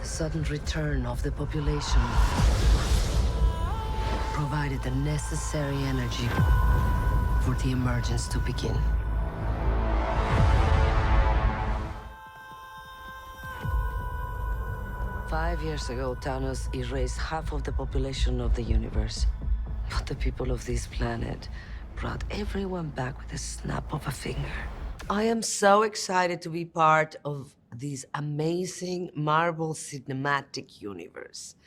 The sudden return of the population provided the necessary energy for the emergence to begin. Five years ago, Thanos erased half of the population of the universe. But the people of this planet brought everyone back with a snap of a finger. I am so excited to be part of this amazing Marvel cinematic universe.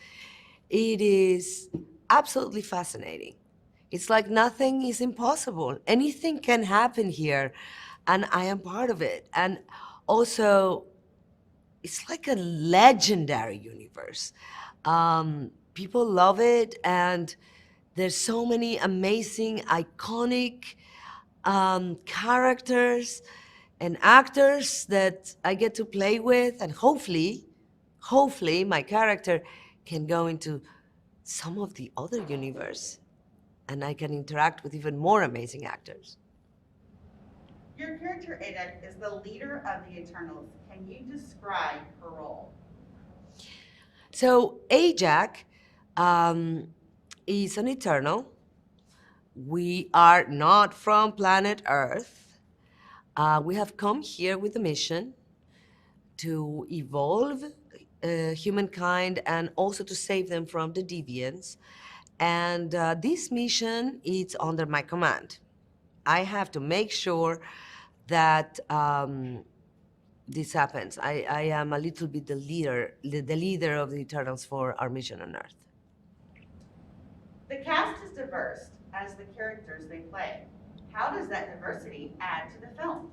It is absolutely fascinating. It's like nothing is impossible. Anything can happen here, and I am part of it. And also, it's like a legendary universe. People love it, and there's so many amazing, iconic characters and actors that I get to play with, and hopefully, my character can go into some of the other universe, and I can interact with even more amazing actors. Your character, Ada, is the leader of the Eternals. Can you describe her role? So Ajak is an Eternal. We are not from planet Earth. We have come here with a mission to evolve humankind and also to save them from the Deviants. And this mission is under my command. I have to make sure that this happens. I am a little bit the leader of the Eternals for our mission on Earth. The cast is diverse as the characters they play. How does that diversity add to the film?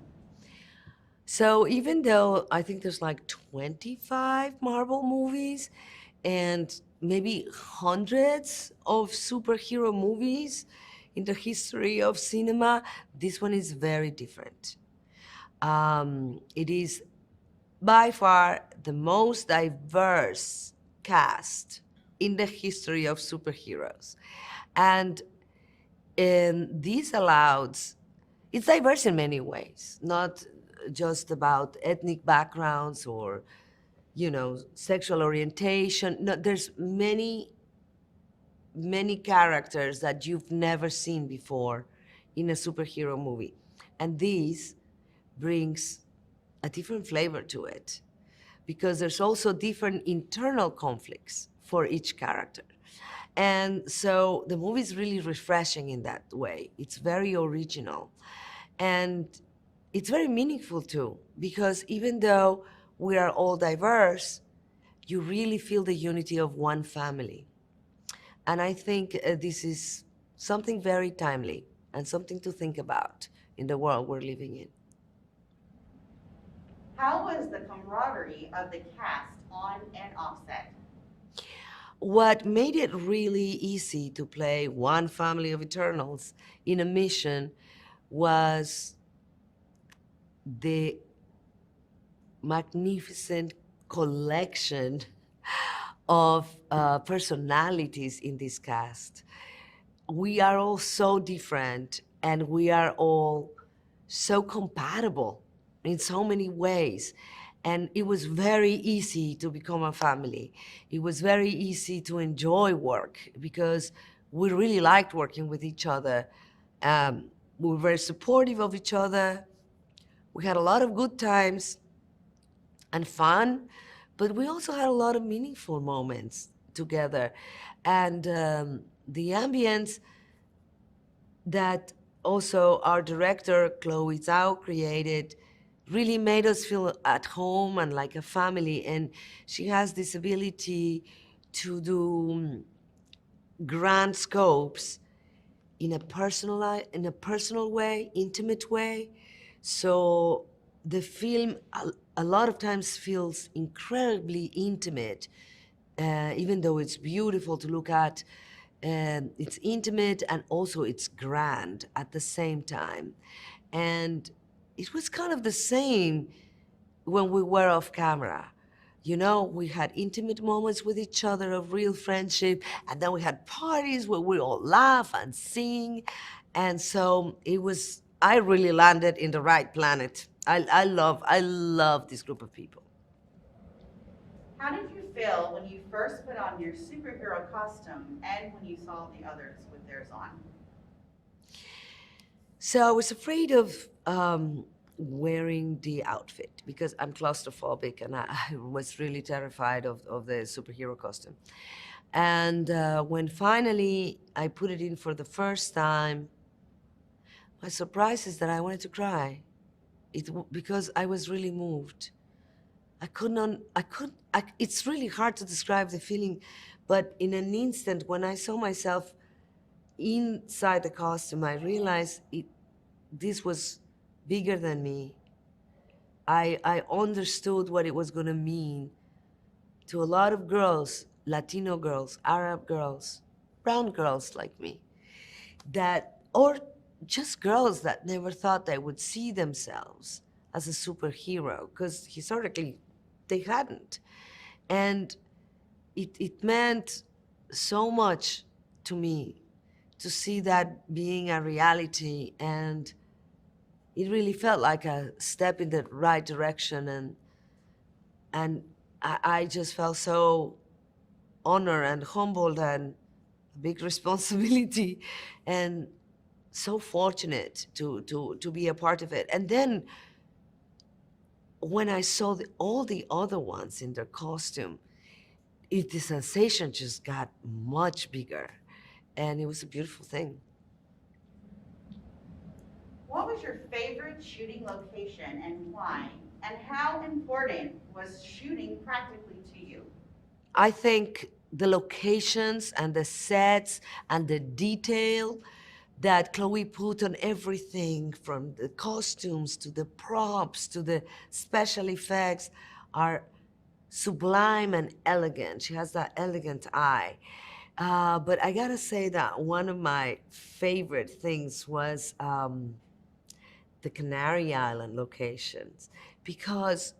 So even though I think there's like 25 Marvel movies and maybe hundreds of superhero movies in the history of cinema, this one is very different. It is by far the most diverse cast in the history of superheroes. And this allows, it's diverse in many ways, not just about ethnic backgrounds or, sexual orientation. No, there's many characters that you've never seen before in a superhero movie. And this brings a different flavor to it because there's also different internal conflicts for each character. And so the movie is really refreshing in that way. It's very original. And it's very meaningful too, because even though we are all diverse, you really feel the unity of one family. And I think this is something very timely and something to think about in the world we're living in. How was the camaraderie of the cast on and off set? What made it really easy to play one family of Eternals in a mission was the magnificent collection of personalities in this cast. We are all so different and we are all so compatible in so many ways. And it was very easy to become a family. It was very easy to enjoy work because we really liked working with each other. We were very supportive of each other. We had a lot of good times and fun, but we also had a lot of meaningful moments together. And the ambience that also our director, Chloe Zhao, created really made us feel at home and like a family. And she has this ability to do grand scopes in a personal way, intimate way. So the film a lot of times feels incredibly intimate, even though it's beautiful to look at. It's intimate and also it's grand at the same time. And it was kind of the same when we were off camera. We had intimate moments with each other of real friendship, and then we had parties where we all laugh and sing. And so I really landed in the right planet. I love this group of people. How did you feel when you first put on your superhero costume and when you saw the others with theirs on? So I was afraid of wearing the outfit because I'm claustrophobic and I was really terrified of the superhero costume. And when finally I put it in for the first time, my surprise is that I wanted to cry. Because I was really moved. It's really hard to describe the feeling, but in an instant, when I saw myself inside the costume, I realized this was bigger than me. I understood what it was going to mean to a lot of girls, Latino girls, Arab girls, brown girls like me, or just girls that never thought they would see themselves as a superhero, because historically they hadn't. And it meant so much to me to see that being a reality, and it really felt like a step in the right direction, and I just felt so honored and humbled and a big responsibility and so fortunate to be a part of it. And then when I saw all the other ones in their costume, the sensation just got much bigger, and it was a beautiful thing. What was your favorite shooting location and why? And how important was shooting practically to you? I think the locations and the sets and the detail that Chloe put on everything, from the costumes to the props to the special effects, are sublime and elegant. She has that elegant eye. But I gotta say that one of my favorite things was the Canary Island locations, because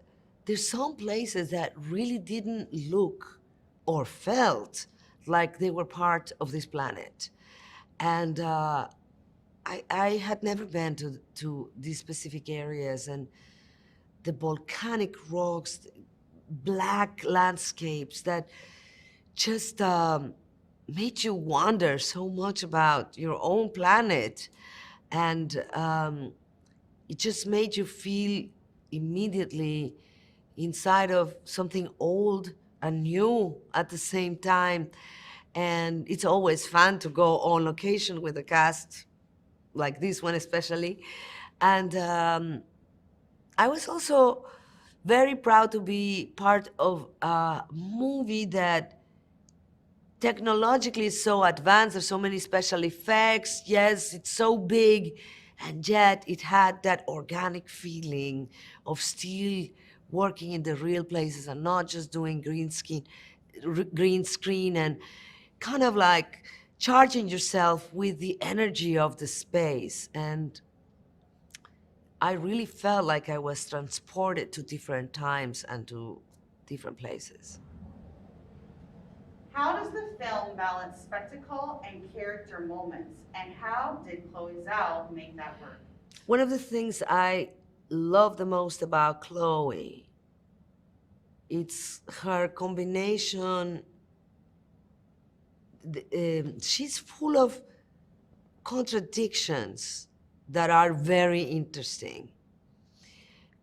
there's some places that really didn't look or felt like they were part of this planet. And I had never been to these specific areas, and the volcanic rocks, black landscapes that just made you wonder so much about your own planet. And it just made you feel immediately inside of something old and new at the same time. And it's always fun to go on location with a cast like this one, especially. And I was also very proud to be part of a movie that technologically is so advanced. There's so many special effects. Yes, it's so big, and yet it had that organic feeling of still working in the real places and not just doing green screen, and kind of like charging yourself with the energy of the space. And I really felt like I was transported to different times and to different places. How does the film balance spectacle and character moments? And how did Chloe Zhao make that work? One of the things I love the most about Chloe, it's her combination. She's full of contradictions that are very interesting,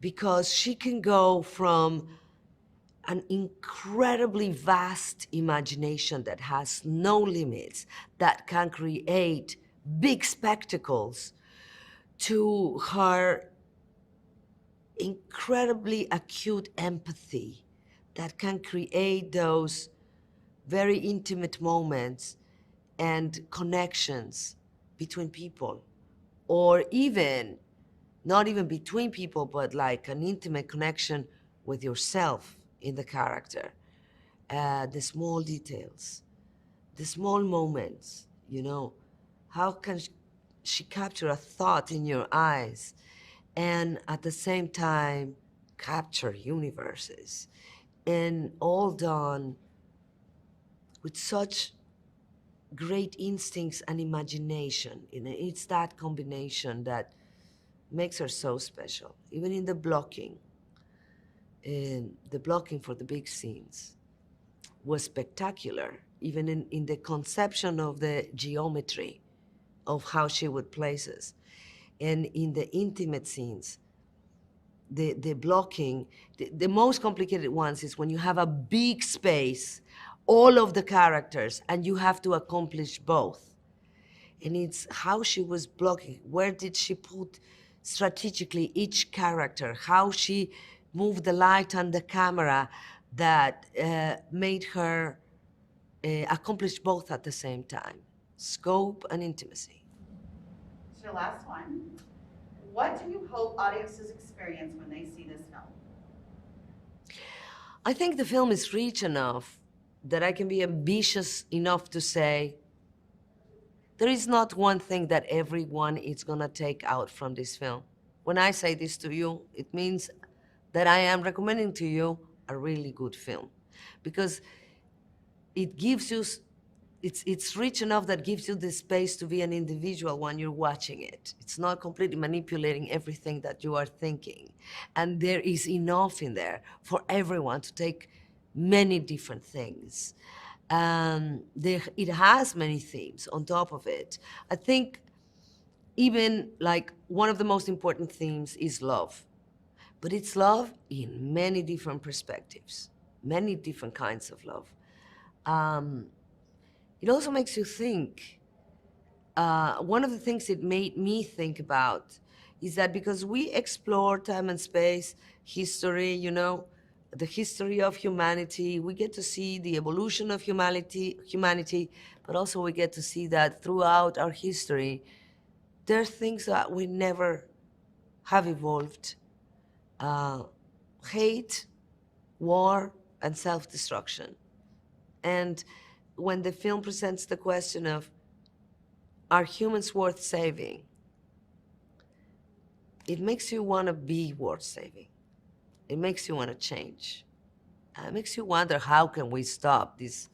because she can go from an incredibly vast imagination that has no limits, that can create big spectacles, to her incredibly acute empathy that can create those very intimate moments and connections between people, or even not even between people, but like an intimate connection with yourself in the character. The small details, the small moments, how can she capture a thought in your eyes and at the same time capture universes, and all done with such great instincts and imagination. It's that combination that makes her so special, even in the blocking. the blocking for the big scenes was spectacular, even in the conception of the geometry of how she would place us. And in the intimate scenes, the blocking, the most complicated ones is when you have a big space, all of the characters, and you have to accomplish both. And it's how she was blocking. Where did she put strategically each character? How she moved the light and the camera that made her accomplish both at the same time. Scope and intimacy. So your last one. What do you hope audiences experience when they see this film? I think the film is rich enough that I can be ambitious enough to say there is not one thing that everyone is gonna take out from this film. When I say this to you, it means that I am recommending to you a really good film, because it gives you, it's rich enough that gives you the space to be an individual when you're watching it. It's not completely manipulating everything that you are thinking. And there is enough in there for everyone to take many different things. It has many themes on top of it. I think even like one of the most important themes is love. But it's love in many different perspectives, many different kinds of love. Um, it also makes you think. One of the things it made me think about is that because we explore time and space, history, the history of humanity, we get to see the evolution of humanity, but also we get to see that throughout our history, there are things that we never have evolved. Uh, Hate, war, and self-destruction. And when the film presents the question of, are humans worth saving? It makes you want to be worth saving. It makes you want to change. It makes you wonder, how can we stop these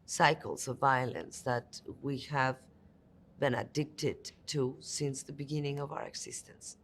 cycles of violence that we have been addicted to since the beginning of our existence?